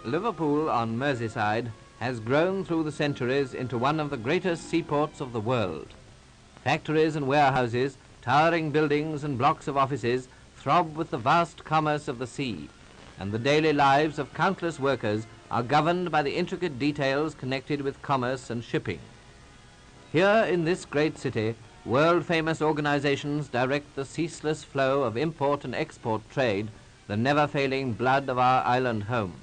Liverpool on Merseyside has grown through the centuries into one of the greatest seaports of the world. Factories and warehouses, towering buildings and blocks of offices throb with the vast commerce of the sea, and the daily lives of countless workers are governed by the intricate details connected with commerce and shipping. Here in this great city, world-famous organizations direct the ceaseless flow of import and export trade, the never-failing blood of our island home.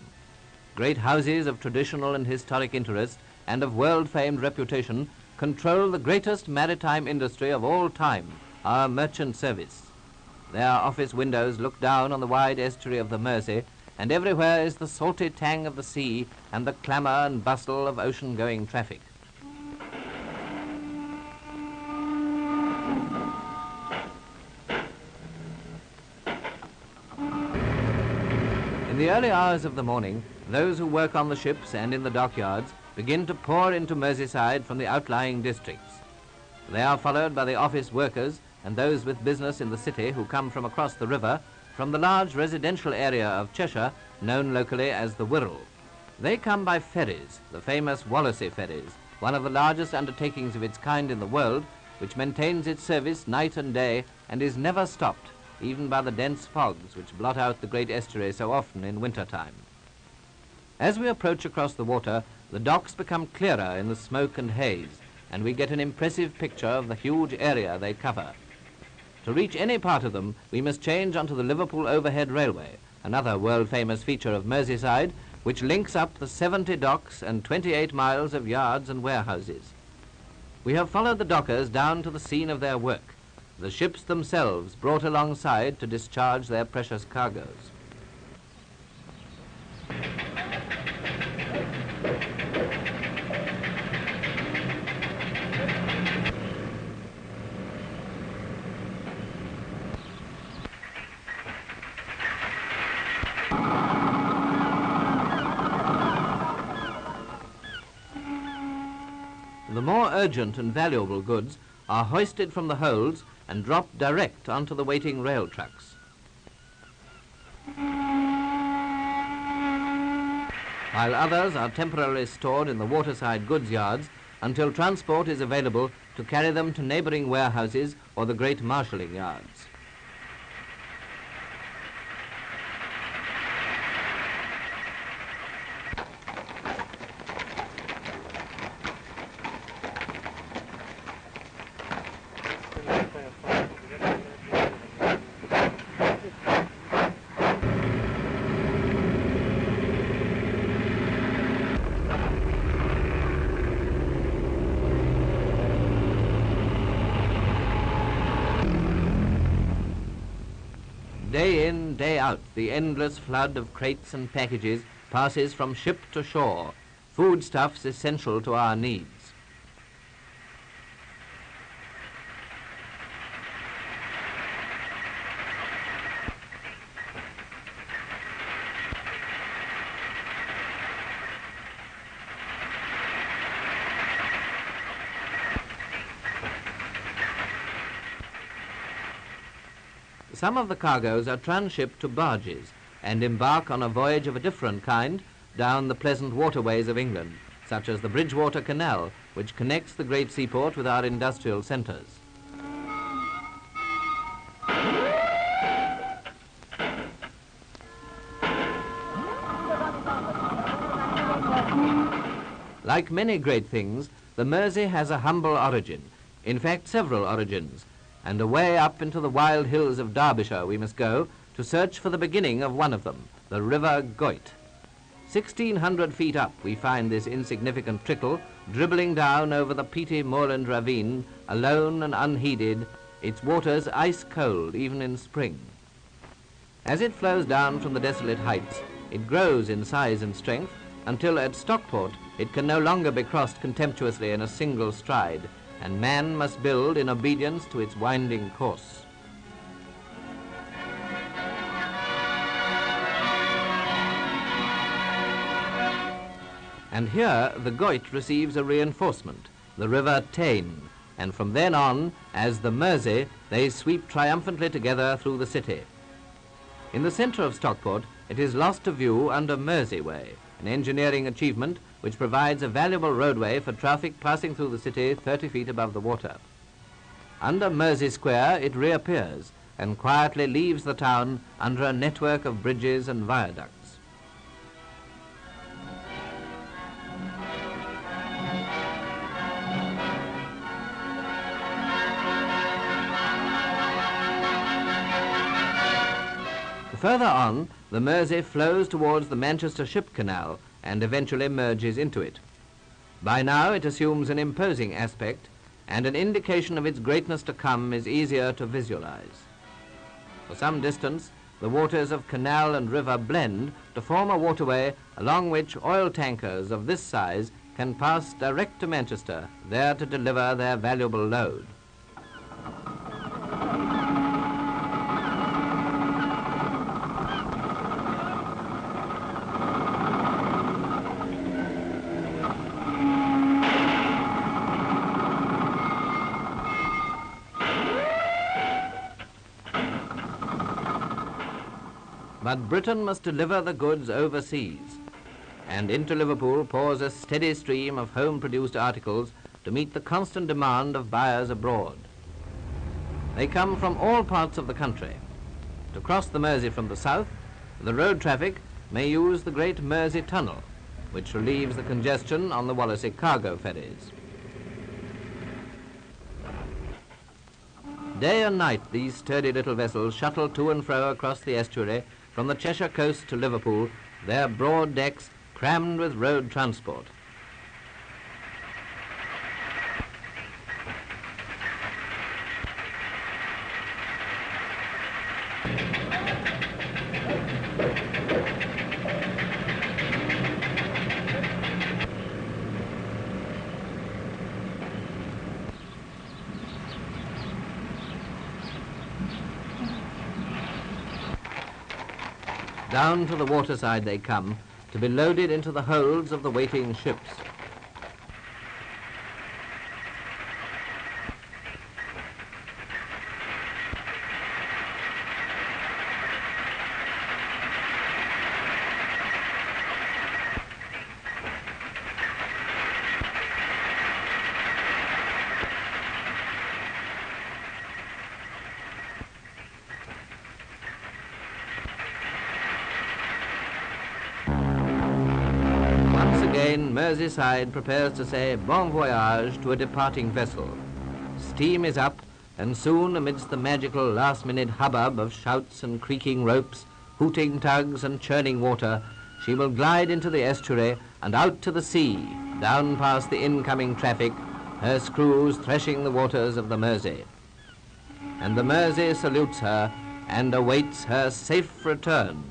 Great houses of traditional and historic interest and of world-famed reputation control the greatest maritime industry of all time, our merchant service. Their office windows look down on the wide estuary of the Mersey, and everywhere is the salty tang of the sea and the clamour and bustle of ocean-going traffic. In the early hours of the morning, those who work on the ships and in the dockyards begin to pour into Merseyside from the outlying districts. They are followed by the office workers and those with business in the city who come from across the river from the large residential area of Cheshire, known locally as the Wirral. They come by ferries, the famous Wallasey ferries, one of the largest undertakings of its kind in the world, which maintains its service night and day and is never stopped, even by the dense fogs which blot out the great estuary so often in winter time. As we approach across the water, the docks become clearer in the smoke and haze, and we get an impressive picture of the huge area they cover. To reach any part of them, we must change onto the Liverpool Overhead Railway, another world-famous feature of Merseyside, which links up the 70 docks and 28 miles of yards and warehouses. We have followed the dockers down to the scene of their work, the ships themselves brought alongside to discharge their precious cargoes. The more urgent and valuable goods are hoisted from the holds and dropped direct onto the waiting rail trucks. While others are temporarily stored in the waterside goods yards until transport is available to carry them to neighbouring warehouses or the great marshalling yards. Day in, day out, the endless flood of crates and packages passes from ship to shore, foodstuffs essential to our needs. Some of the cargoes are transshipped to barges and embark on a voyage of a different kind down the pleasant waterways of England, such as the Bridgewater Canal, which connects the great seaport with our industrial centres. Like many great things, the Mersey has a humble origin, in fact several origins, and away up into the wild hills of Derbyshire we must go to search for the beginning of one of them, the River Goyt. 1,600 feet up we find this insignificant trickle dribbling down over the peaty moorland ravine, alone and unheeded, its waters ice cold even in spring. As it flows down from the desolate heights, it grows in size and strength until at Stockport it can no longer be crossed contemptuously in a single stride, and man must build in obedience to its winding course. And here the Goyt receives a reinforcement, the River Tyne, and from then on, as the Mersey, they sweep triumphantly together through the city. In the centre of Stockport, it is lost to view under Mersey Way, an engineering achievement which provides a valuable roadway for traffic passing through the city 30 feet above the water. Under Mersey Square, it reappears and quietly leaves the town under a network of bridges and viaducts. Further on, the Mersey flows towards the Manchester Ship Canal and eventually merges into it. By now it assumes an imposing aspect, and an indication of its greatness to come is easier to visualize. For some distance, the waters of canal and river blend to form a waterway along which oil tankers of this size can pass direct to Manchester, there to deliver their valuable load. But Britain must deliver the goods overseas, and into Liverpool pours a steady stream of home-produced articles to meet the constant demand of buyers abroad. They come from all parts of the country. To cross the Mersey from the south, the road traffic may use the great Mersey Tunnel, which relieves the congestion on the Wallasey cargo ferries. Day and night, these sturdy little vessels shuttle to and fro across the estuary from the Cheshire coast to Liverpool, their broad decks crammed with road transport. Down to the waterside they come, to be loaded into the holds of the waiting ships. Again, Merseyside prepares to say bon voyage to a departing vessel. Steam is up, and soon, amidst the magical last-minute hubbub of shouts and creaking ropes, hooting tugs and churning water, she will glide into the estuary and out to the sea, down past the incoming traffic, her screws threshing the waters of the Mersey. And the Mersey salutes her and awaits her safe return.